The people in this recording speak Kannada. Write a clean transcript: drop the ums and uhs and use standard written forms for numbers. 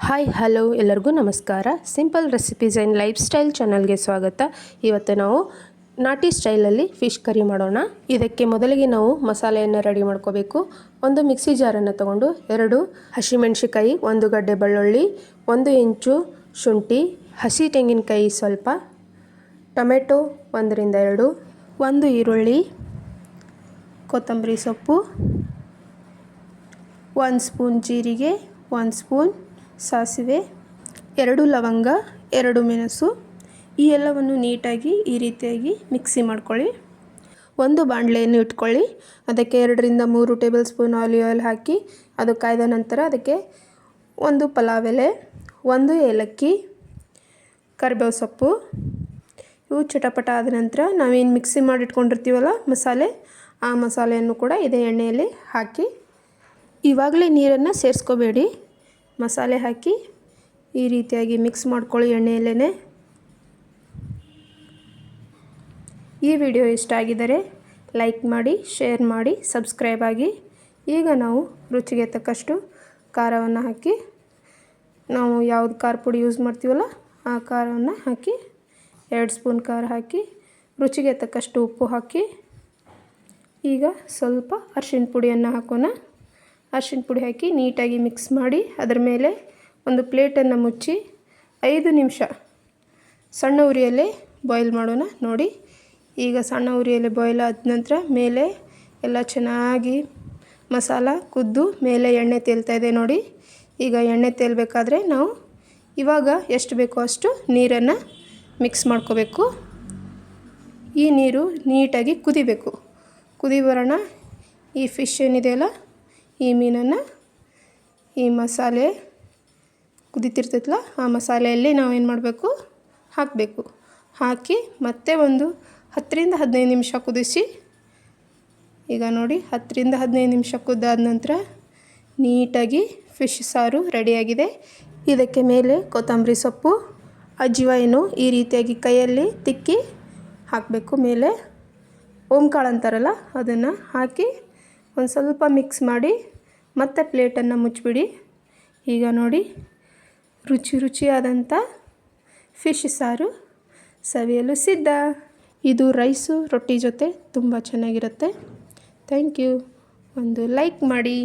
ಹಾಯ್ ಹಲೋ ಎಲ್ಲರಿಗೂ ನಮಸ್ಕಾರ. Simple recipes and life style ಚಾನಲ್ಗೆ ಸ್ವಾಗತ. ಇವತ್ತು ನಾವು ನಾಟಿ ಸ್ಟೈಲಲ್ಲಿ ಫಿಶ್ ಕರಿ ಮಾಡೋಣ. ಇದಕ್ಕೆ ಮೊದಲಿಗೆ ನಾವು ಮಸಾಲೆಯನ್ನು ರೆಡಿ ಮಾಡ್ಕೋಬೇಕು. ಒಂದು ಮಿಕ್ಸಿ ಜಾರನ್ನು ತಗೊಂಡು 2 ಹಸಿಮೆಣಸಿಕಾಯಿ, 1 ಗಡ್ಡೆ ಬೆಳ್ಳುಳ್ಳಿ, 1 ಇಂಚು ಶುಂಠಿ, ಹಸಿ ತೆಂಗಿನಕಾಯಿ ಸ್ವಲ್ಪ, ಟೊಮೆಟೊ 1 ರಿಂದ 2, 1 ಈರುಳ್ಳಿ, ಕೊತ್ತಂಬರಿ ಸೊಪ್ಪು, 1 ಸ್ಪೂನ್ ಜೀರಿಗೆ, 1 ಸ್ಪೂನ್ ಸಾಸಿವೆ, 2 ಲವಂಗ, 2 ಮೆಣಸು. ಈ ಎಲ್ಲವನ್ನು ನೀಟಾಗಿ ಈ ರೀತಿಯಾಗಿ ಮಿಕ್ಸಿ ಮಾಡ್ಕೊಳ್ಳಿ. ಒಂದು ಬಾಣಲೆಯನ್ನು ಇಟ್ಕೊಳ್ಳಿ. ಅದಕ್ಕೆ 2 ರಿಂದ 3 ಟೇಬಲ್ ಸ್ಪೂನ್ ಆಲಿವ್ ಹಾಕಿ ಅದು ಕಾಯ್ದ ನಂತರ ಅದಕ್ಕೆ 1 ಪಲಾವ್ ಎಲೆ, 1 ಏಲಕ್ಕಿ, ಕರಿಬೇವು ಸೊಪ್ಪು ಇವು ಚಟಪಟ ಆದ ನಂತರ ನಾವೇನು ಮಿಕ್ಸಿ ಮಾಡಿ ಇಟ್ಕೊಂಡಿರ್ತೀವಲ್ಲ ಮಸಾಲೆ, ಆ ಮಸಾಲೆಯನ್ನು ಕೂಡ ಇದೇ ಎಣ್ಣೆಯಲ್ಲಿ ಹಾಕಿ ಇವಾಗಲೇ ನೀರನ್ನು ಸೇರಿಸ್ಕೋಬೇಡಿ. ಮಸಾಲೆ ಹಾಕಿ ಈ ರೀತಿಯಾಗಿ ಮಿಕ್ಸ್ ಮಾಡ್ಕೊಳ್ಳಿ ಎಣ್ಣೆಯಲ್ಲೇ. ಈ ವಿಡಿಯೋ ಇಷ್ಟ ಆಗಿದ್ದರೆ ಲೈಕ್ ಮಾಡಿ, ಶೇರ್ ಮಾಡಿ, ಸಬ್ಸ್ಕ್ರೈಬ್ ಆಗಿ. ಈಗ ನಾವು ರುಚಿಗೆ ತಕ್ಕಷ್ಟು ಖಾರವನ್ನು ಹಾಕಿ, ನಾವು ಯಾವ್ದು ಖಾರ ಪುಡಿ ಯೂಸ್ ಮಾಡ್ತೀವಲ್ಲ ಆ ಖಾರವನ್ನು ಹಾಕಿ 2 ಸ್ಪೂನ್ ಖಾರ ಹಾಕಿ, ರುಚಿಗೆ ತಕ್ಕಷ್ಟು ಉಪ್ಪು ಹಾಕಿ, ಈಗ ಸ್ವಲ್ಪ ಅರಿಶಿಣ ಪುಡಿಯನ್ನು ಹಾಕೋಣ. ಅರಿಶಿಣ ಪುಡಿ ಹಾಕಿ ನೀಟಾಗಿ ಮಿಕ್ಸ್ ಮಾಡಿ ಅದರ ಮೇಲೆ ಒಂದು ಪ್ಲೇಟನ್ನು ಮುಚ್ಚಿ 5 ನಿಮಿಷ ಸಣ್ಣ ಉರಿಯಲ್ಲೇ ಬಾಯ್ಲ್ ಮಾಡೋಣ. ನೋಡಿ, ಈಗ ಸಣ್ಣ ಉರಿಯಲ್ಲೇ ಬಾಯ್ಲ್ ಆದ ನಂತರ ಮೇಲೆ ಎಲ್ಲ ಚೆನ್ನಾಗಿ ಮಸಾಲ ಕುದ್ದು ಮೇಲೆ ಎಣ್ಣೆ ತೇಲ್ತಾ ಇದೆ ನೋಡಿ. ಈಗ ಎಣ್ಣೆ ತೇಲ್ಬೇಕಾದ್ರೆ ನಾವು ಇವಾಗ ಎಷ್ಟು ಬೇಕೋ ಅಷ್ಟು ನೀರನ್ನು ಮಿಕ್ಸ್ ಮಾಡ್ಕೋಬೇಕು. ಈ ನೀರು ನೀಟಾಗಿ ಕುದಿಬೇಕು. ಕುದಿ ಬರೋಣ. ಈ ಫಿಶ್ ಏನಿದೆಯಲ್ಲ, ಈ ಮೀನನ್ನು ಈ ಮಸಾಲೆ ಕುದಿತಿರ್ತೈತಲ್ಲ ಆ ಮಸಾಲೆಯಲ್ಲಿ ನಾವೇನು ಮಾಡಬೇಕು, ಹಾಕಬೇಕು. ಹಾಕಿ ಮತ್ತೆ ಒಂದು 10 ರಿಂದ 15 ನಿಮಿಷ ಕುದಿಸಿ. ಈಗ ನೋಡಿ 10 ರಿಂದ 15 ನಿಮಿಷ ಕುದ್ದಾದ ನಂತರ ನೀಟಾಗಿ ಫಿಶ್ ಸಾರು ರೆಡಿಯಾಗಿದೆ. ಇದಕ್ಕೆ ಮೇಲೆ ಕೊತ್ತಂಬರಿ ಸೊಪ್ಪು, ಅಜ್ವಾಯಿನು ಈ ರೀತಿಯಾಗಿ ಕೈಯಲ್ಲಿ ತಿಕ್ಕಿ ಹಾಕಬೇಕು. ಮೇಲೆ ಓಂಕಾಳು ಅಂತಾರಲ್ಲ ಅದನ್ನು ಹಾಕಿ ಒಂದು ಸ್ವಲ್ಪ ಮಿಕ್ಸ್ ಮಾಡಿ ಮತ್ತೆ ಪ್ಲೇಟನ್ನು ಮುಚ್ಚಿಬಿಡಿ. ಈಗ ನೋಡಿ, ರುಚಿಯಾದಂಥ ಫಿಶ್ ಸಾರು ಸವಿಯಲು ಸಿದ್ಧ. ಇದು ರೈಸು ರೊಟ್ಟಿ ಜೊತೆ ತುಂಬ ಚೆನ್ನಾಗಿರುತ್ತೆ. Thank you. ಒಂದು ಲೈಕ್ ಮಾಡಿ.